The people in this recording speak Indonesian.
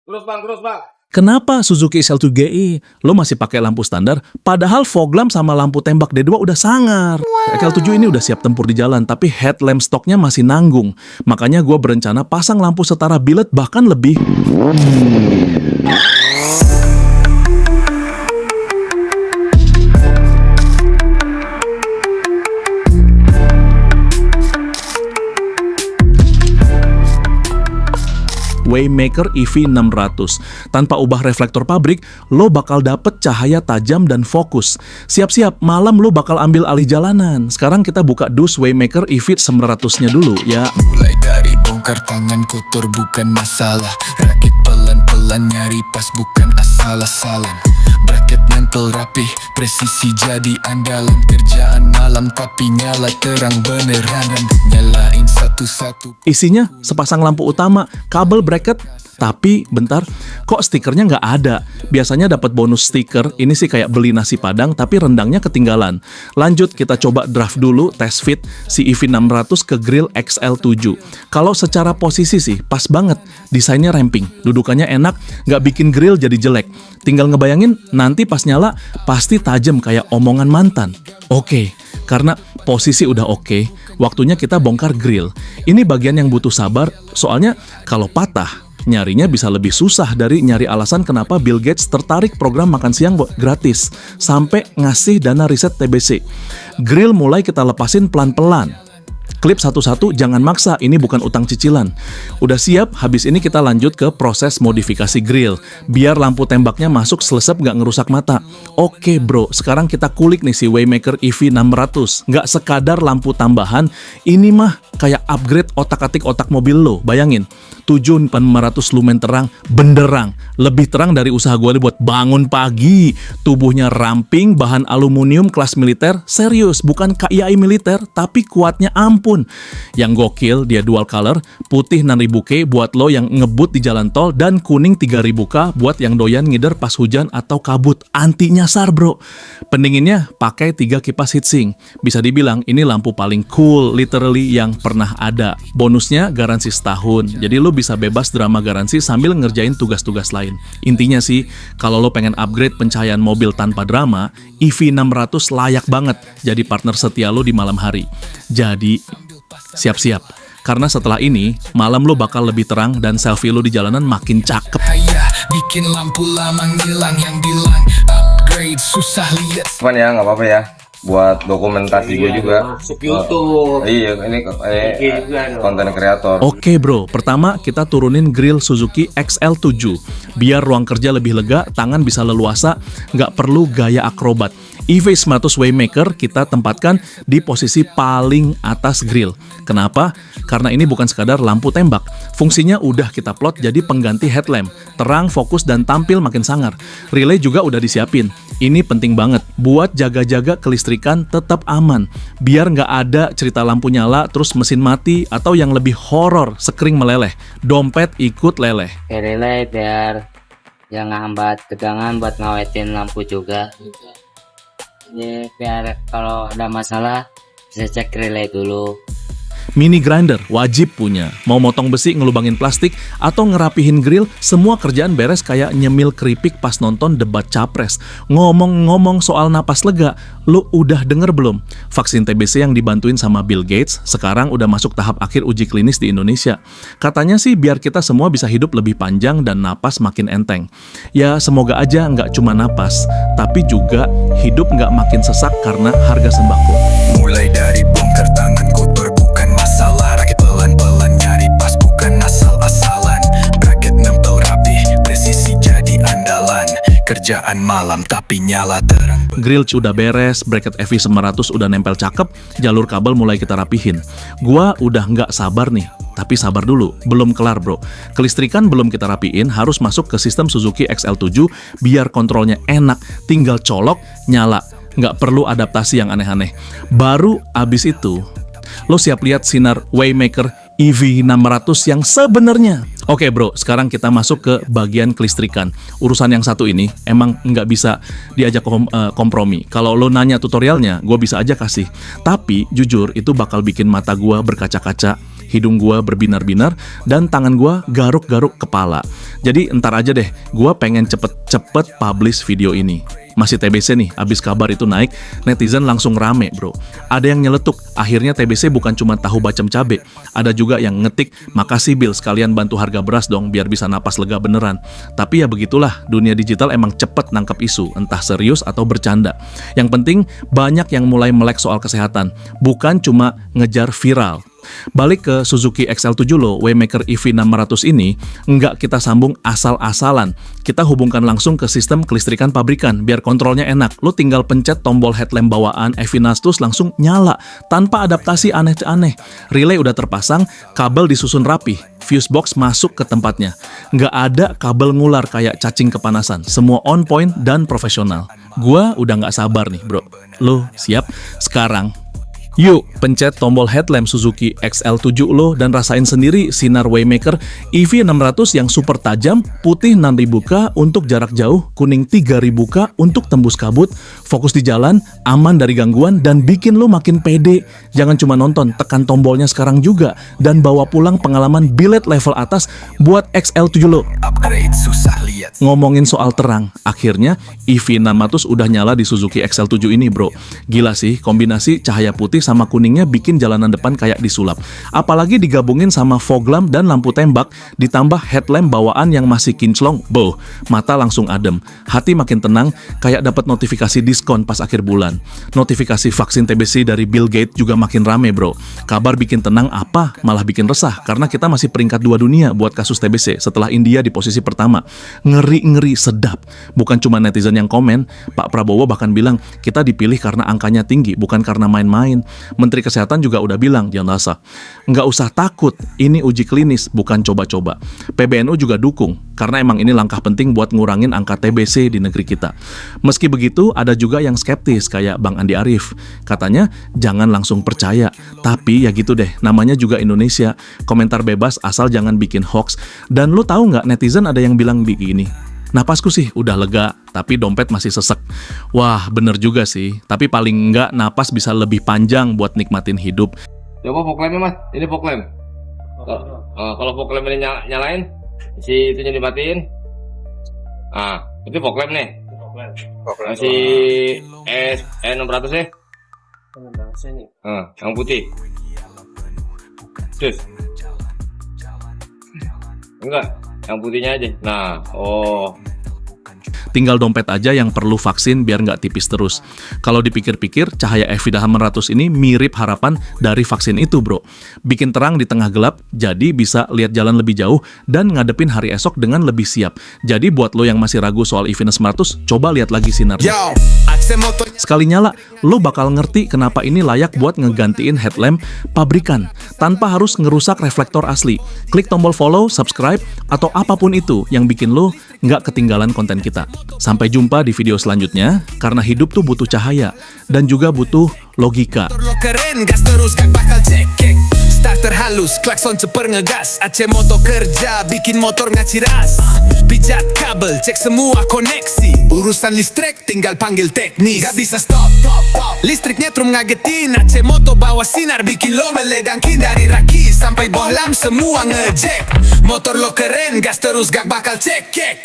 Terus bang. Kenapa Suzuki XL7GI lo masih pakai lampu standar, padahal fog lamp sama lampu tembak D2 udah sangar? XL7 ini udah siap tempur di jalan, tapi headlamp stoknya masih nanggung. Makanya gue berencana pasang lampu setara billet bahkan lebih. Waymaker EV600. Tanpa ubah reflektor pabrik, lo bakal dapet cahaya tajam dan fokus. Siap-siap, malam lo bakal ambil alih jalanan. Sekarang kita buka dus Waymaker EV900-nya dulu ya. Mulai dari bongkar tangan kotor bukan masalah. Rakit pelan-pelan nyari pas bukan asal-asalan. Bracket nempel rapih, presisi jadi andalan. Kerjaan malam tapi nyala terang beneran. Nyalain satu-satu. Isinya sepasang lampu utama, kabel bracket, tapi bentar, kok stikernya nggak ada? Biasanya dapat bonus stiker, ini sih kayak beli nasi padang tapi rendangnya ketinggalan. Lanjut, kita coba draft dulu test fit si EV600 ke grill XL7. Kalau secara posisi sih pas banget, desainnya ramping, dudukannya enak, nggak bikin grill jadi jelek. Tinggal ngebayangin nanti pas nyala pasti tajam kayak omongan mantan. Oke, karena posisi udah oke, waktunya kita bongkar grill. Ini bagian yang butuh sabar, soalnya kalau patah, nyarinya bisa lebih susah dari nyari alasan kenapa Bill Gates tertarik program makan siang gratis, sampai ngasih dana riset TBC. Grill mulai kita lepasin pelan-pelan. Klip satu-satu, jangan maksa, ini bukan utang cicilan. Udah siap, habis ini kita lanjut ke proses modifikasi grill. Biar lampu tembaknya masuk selesep gak ngerusak mata. Oke bro, sekarang kita kulik nih si Waymaker EV600. Gak sekadar lampu tambahan, ini mah kayak upgrade otak-atik otak mobil lo. Bayangin, 7.500 lumen terang, benderang. Lebih terang dari usaha gue buat bangun pagi. Tubuhnya ramping, bahan aluminium kelas militer. Serius, bukan KIAI militer, tapi kuatnya ampun. Yang gokil, dia dual color, putih 6000K buat lo yang ngebut di jalan tol, dan kuning 3000K buat yang doyan ngider pas hujan atau kabut. Anti nyasar bro. Pendinginnya pakai 3 kipas heatsink. Bisa dibilang ini lampu paling cool literally yang pernah ada. Bonusnya garansi setahun, jadi lo bisa bebas drama garansi sambil ngerjain tugas-tugas lain. Intinya sih, kalau lo pengen upgrade pencahayaan mobil tanpa drama, EV600 layak banget jadi partner setia lo di malam hari. Jadi siap-siap, karena setelah ini, malam lo bakal lebih terang dan selfie lo di jalanan makin cakep. Hayah, bikin lampu lama ngilang yang bilang upgrade susah lihat. Cuman ya nggak apa-apa ya, buat dokumentasi gue juga. Masuk YouTube. Iya, ini konten kreator. Oke bro, pertama kita turunin grill Suzuki XL7. Biar ruang kerja lebih lega, tangan bisa leluasa, nggak perlu gaya akrobat. EV900 Waymaker kita tempatkan di posisi paling atas grill. Kenapa? Karena ini bukan sekadar lampu tembak. Fungsinya udah kita plot jadi pengganti headlamp. Terang, fokus, dan tampil makin sangar. Relay juga udah disiapin. Ini penting banget buat jaga-jaga kelistrikan tetap aman. Biar nggak ada cerita lampu nyala terus mesin mati, atau yang lebih horor, sekring meleleh. Dompet ikut leleh. Relay biar jangan hambat tegangan buat ngawetin lampu juga. Jadi biar kalau ada masalah bisa cek relay dulu. Mini grinder wajib punya. Mau motong besi, ngelubangin plastik, atau ngerapihin grill, semua kerjaan beres kayak nyemil keripik pas nonton debat capres. Ngomong-ngomong soal napas lega, lu udah denger belum? Vaksin TBC yang dibantuin sama Bill Gates sekarang udah masuk tahap akhir uji klinis di Indonesia. Katanya sih biar kita semua bisa hidup lebih panjang dan napas makin enteng. Ya semoga aja nggak cuma napas, tapi juga hidup nggak makin sesak karena harga sembako. Mulai dari bongkar tangan kotor bukan masalah. Rakit pelan-pelan nyari pas bukan asal-asalan. Bracket nempel rapi, presisi jadi andalan. Kerjaan malam tapi nyala terang. Grill udah beres, bracket EV900 udah nempel cakep, jalur kabel mulai kita rapihin. Gua udah nggak sabar nih, tapi sabar dulu, belum kelar bro. Kelistrikan belum kita rapiin, harus masuk ke sistem Suzuki XL7 biar kontrolnya enak, tinggal colok, nyala. Nggak perlu adaptasi yang aneh-aneh. Baru abis itu, lo siap lihat sinar Waymaker EV600 yang sebenarnya. Oke bro, sekarang kita masuk ke bagian kelistrikan. Urusan yang satu ini emang nggak bisa diajak kompromi. Kalau lo nanya tutorialnya, gue bisa aja kasih. Tapi jujur itu bakal bikin mata gue berkaca-kaca. hidung gua berbinar-binar, dan tangan gua garuk-garuk kepala. Jadi entar aja deh, gua pengen cepet-cepet publish video ini. Masih TBC nih, abis kabar itu naik, netizen langsung rame bro. Ada yang nyeletuk, akhirnya TBC bukan cuma tahu bacem cabe. Ada juga yang ngetik, makasih Bill sekalian bantu harga beras dong biar bisa napas lega beneran. Tapi ya begitulah, dunia digital emang cepet nangkep isu, entah serius atau bercanda. Yang penting, banyak yang mulai melek soal kesehatan, bukan cuma ngejar viral. Balik ke Suzuki XL7 lo, Waymaker EV600 ini, nggak kita sambung asal-asalan. Kita hubungkan langsung ke sistem kelistrikan pabrikan, biar kontrolnya enak. Lo tinggal pencet tombol headlamp bawaan EV6 terus langsung nyala, tanpa adaptasi aneh-aneh. Relay udah terpasang, kabel disusun rapi, fuse box masuk ke tempatnya. Nggak ada kabel ngular kayak cacing kepanasan, semua on point dan profesional. Gua udah nggak sabar nih bro. Lo siap? Sekarang yuk, pencet tombol headlamp Suzuki XL7 lo dan rasain sendiri sinar Waymaker EV600 yang super tajam, putih 6000K untuk jarak jauh, kuning 3000K untuk tembus kabut, fokus di jalan, aman dari gangguan, dan bikin lo makin pede. Jangan cuma nonton, tekan tombolnya sekarang juga, dan bawa pulang pengalaman bilet level atas buat XL7 lo. Upgrade susah lihat. Ngomongin soal terang, akhirnya EV600 udah nyala di Suzuki XL7 ini bro. Gila sih, kombinasi cahaya putih sama kuningnya bikin jalanan depan kayak disulap. Apalagi digabungin sama fog lamp dan lampu tembak, ditambah headlamp bawaan yang masih kinclong, boh, mata langsung adem. Hati makin tenang, kayak dapat notifikasi diskon pas akhir bulan. Notifikasi vaksin TBC dari Bill Gates juga makin rame bro. Kabar bikin tenang apa, malah bikin resah, karena kita masih peringkat 2 dunia buat kasus TBC, setelah India di posisi pertama. Ngeri-ngeri sedap. Bukan cuma netizen yang komen, Pak Prabowo bahkan bilang, kita dipilih karena angkanya tinggi, bukan karena main-main. Menteri Kesehatan juga udah bilang, jangan rasa. Nggak usah takut, ini uji klinis, bukan coba-coba. PBNU juga dukung, karena emang ini langkah penting buat ngurangin angka TBC di negeri kita. Meski begitu, ada juga yang skeptis, kayak Bang Andi Arief. Katanya, jangan langsung percaya. Tapi ya gitu deh, namanya juga Indonesia. Komentar bebas asal jangan bikin hoax. Dan lo tahu nggak, netizen ada yang bilang begini, napasku sih udah lega, tapi dompet masih sesek. Wah, bener juga sih. Tapi paling enggak napas bisa lebih panjang buat nikmatin hidup. Coba fog lampnya mas, ini fog lamp. Kalau fog lamp ini nyalain, si itunya dimatiin. Itu fog lamp nih. Si E600 ya. Yang putih. Terus. Enggak, yang putihnya aja. Tinggal dompet aja yang perlu vaksin biar nggak tipis terus. Kalau dipikir-pikir, cahaya EV600 ini mirip harapan dari vaksin itu bro. Bikin terang di tengah gelap, jadi bisa lihat jalan lebih jauh dan ngadepin hari esok dengan lebih siap. Jadi buat lo yang masih ragu soal EV600, coba lihat lagi sinarnya. Sekali nyala, lo bakal ngerti kenapa ini layak buat ngegantiin headlamp pabrikan, tanpa harus ngerusak reflektor asli. Klik tombol follow, subscribe, atau apapun itu yang bikin lo nggak ketinggalan konten kita. Sampai jumpa di video selanjutnya, karena hidup tuh butuh cahaya dan juga butuh logika. Starter halus, klakson ceper ngegas, AC moto kerja, bikin motor ngaciras. Pijat kabel, cek semua koneksi. Urusan listrik tinggal panggil teknis. Gak bisa stop, listriknya trum ngagetin. AC moto bawa sinar, bikin lo meledangkin. Dari raki sampai bohlam semua ngejek. Motor lo keren, gas terus gak bakal cekek.